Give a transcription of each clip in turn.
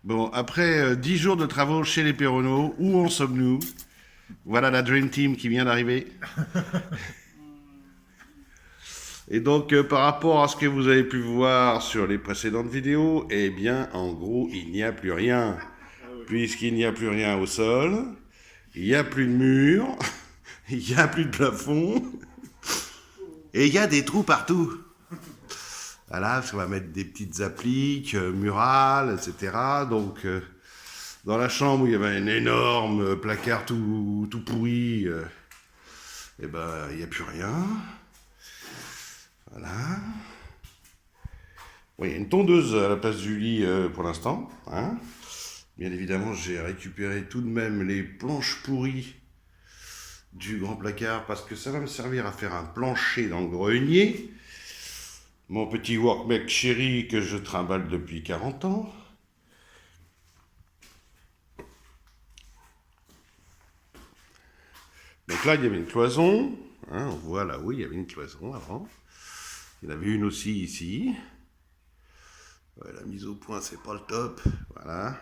Bon, après 10 jours de travaux chez les Perronneaux, où en sommes-nous? Voilà la Dream Team qui vient d'arriver. Et donc, par rapport à ce que vous avez pu voir sur les précédentes vidéos, eh bien, en gros, il n'y a plus rien. Puisqu'il n'y a plus rien au sol, il n'y a plus de mur, il n'y a plus de plafond, et il y a des trous partout. Voilà, parce qu'on va mettre des petites appliques, murales, etc. Donc, dans la chambre où il y avait un énorme placard tout pourri, eh ben, il n'y a plus rien. Voilà. Oui, il y a une tondeuse à la place du lit pour l'instant. Hein. Bien évidemment, j'ai récupéré tout de même les planches pourries du grand placard parce que ça va me servir à faire un plancher dans le grenier. Mon petit workmec chéri que je trimballe depuis 40 ans. Donc là, il y avait une cloison. Hein, on voit là, oui, il y avait une cloison avant. Il y en avait une aussi ici. Ouais, la mise au point, c'est pas le top. Voilà.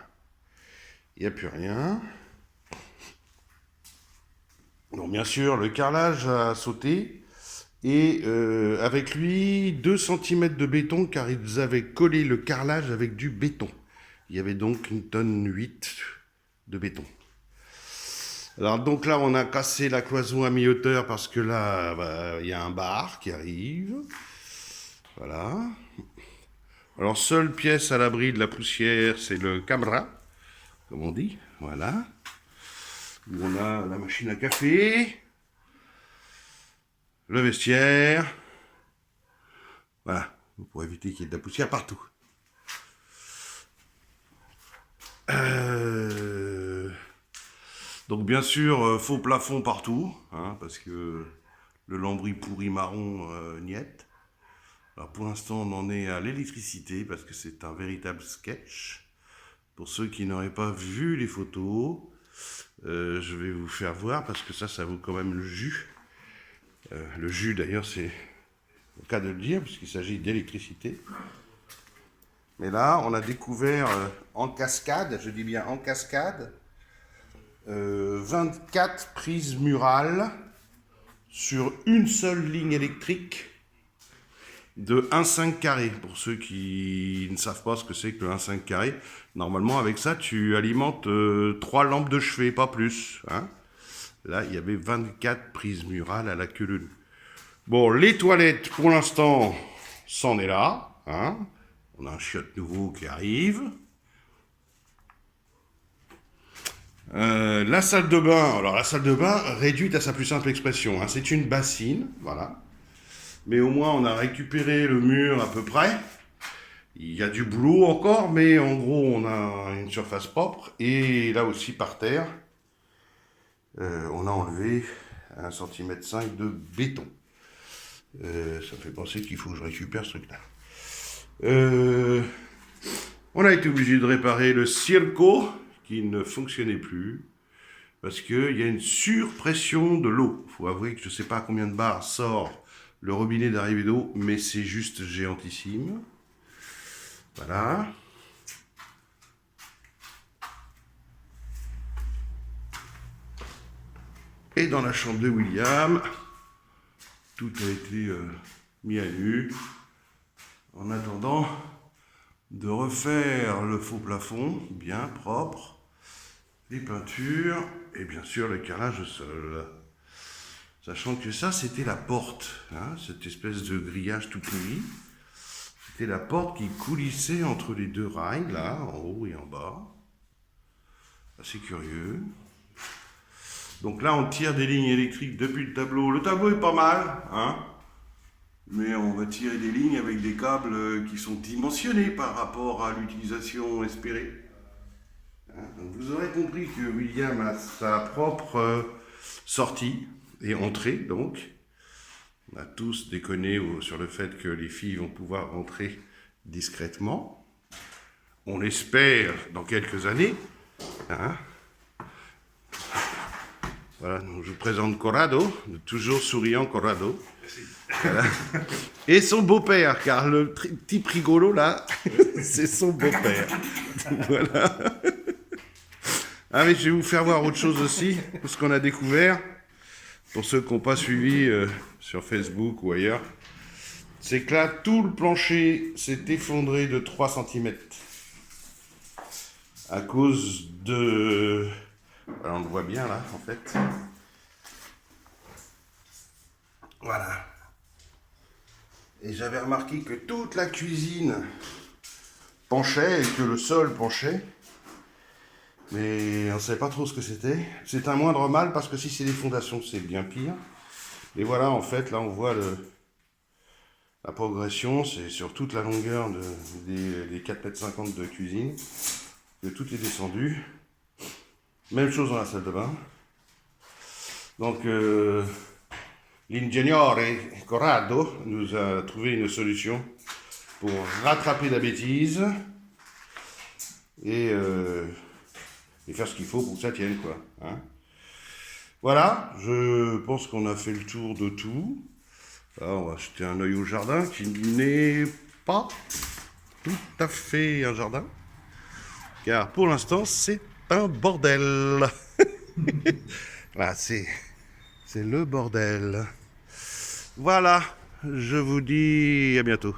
Il n'y a plus rien. Donc bien sûr, le carrelage a sauté. Et avec lui, 2 cm de béton, car ils avaient collé le carrelage avec du béton. Il y avait donc 1,8 tonne de béton. Alors donc là, on a cassé la cloison à mi-hauteur parce que là, bah, y a un bar qui arrive. Voilà. Alors, seule pièce à l'abri de la poussière, c'est le camera, comme on dit. Voilà. Où on a la machine à café, le vestiaire. Voilà. Pour éviter qu'il y ait de la poussière partout. Donc bien sûr, faux plafond partout, hein, parce que le lambris pourri marron niette. Alors pour l'instant, on en est à l'électricité, parce que c'est un véritable sketch. Pour ceux qui n'auraient pas vu les photos, je vais vous faire voir, parce que ça vaut quand même le jus. Le jus d'ailleurs, c'est le cas de le dire, puisqu'il s'agit d'électricité. Mais là, on a découvert en cascade, je dis bien en cascade, 24 prises murales sur une seule ligne électrique de 1,5 carré. Pour ceux qui ne savent pas ce que c'est que le 1,5 carré, normalement avec ça tu alimentes 3 lampes de chevet, pas plus. Hein. Là, il y avait 24 prises murales à la queue leu. Bon, les toilettes, pour l'instant, c'en est là. Hein. On a un chiotte nouveau qui arrive. La salle de bain, alors la salle de bain réduite à sa plus simple expression, hein, c'est une bassine, voilà. Mais au moins on a récupéré le mur à peu près. Il y a du boulot encore, mais en gros on a une surface propre. Et là aussi par terre, on a enlevé 1,5 cm de béton. Ça me fait penser qu'il faut que je récupère ce truc-là. On a été obligé de réparer le circo qui ne fonctionnait plus parce qu'il y a une surpression de l'eau. Il faut avouer que je ne sais pas à combien de bars sort le robinet d'arrivée d'eau, mais c'est juste géantissime. Voilà. Et dans la chambre de William, tout a été mis à nu en attendant de refaire le faux plafond bien propre, les peintures et bien sûr le carrelage au sol. Sachant que ça, c'était la porte, hein, cette espèce de grillage tout pourri. C'était la porte qui coulissait entre les deux rails, là, en haut et en bas. Assez curieux. Donc là, on tire des lignes électriques depuis le tableau. Le tableau est pas mal, hein, mais on va tirer des lignes avec des câbles qui sont dimensionnés par rapport à l'utilisation espérée. Donc vous aurez compris que William a sa propre sortie et entrée, donc. On a tous déconné sur le fait que les filles vont pouvoir rentrer discrètement. On l'espère dans quelques années. Hein. Voilà, donc je vous présente Corrado, le toujours souriant Corrado. Voilà. Et son beau-père, car le type rigolo là, c'est son beau-père. Voilà. Ah mais je vais vous faire voir autre chose aussi, ce qu'on a découvert, pour ceux qui n'ont pas suivi sur Facebook ou ailleurs. C'est que là, tout le plancher s'est effondré de 3 cm. À cause de... Alors, on le voit bien là, en fait. Voilà. Et j'avais remarqué que toute la cuisine penchait et que le sol penchait. Mais on ne savait pas trop ce que c'était. C'est un moindre mal parce que si c'est des fondations, c'est bien pire. Et voilà, en fait, là, on voit la progression. C'est sur toute la longueur des 4,50 m de cuisine que tout est descendu. Même chose dans la salle de bain. Donc, l'ingénieur Corrado nous a trouvé une solution pour rattraper la bêtise et faire ce qu'il faut pour que ça tienne, quoi. Hein. Voilà, je pense qu'on a fait le tour de tout. Là, on va jeter un œil au jardin qui n'est pas tout à fait un jardin, car pour l'instant c'est un bordel. Voilà, c'est le bordel. Voilà, je vous dis à bientôt.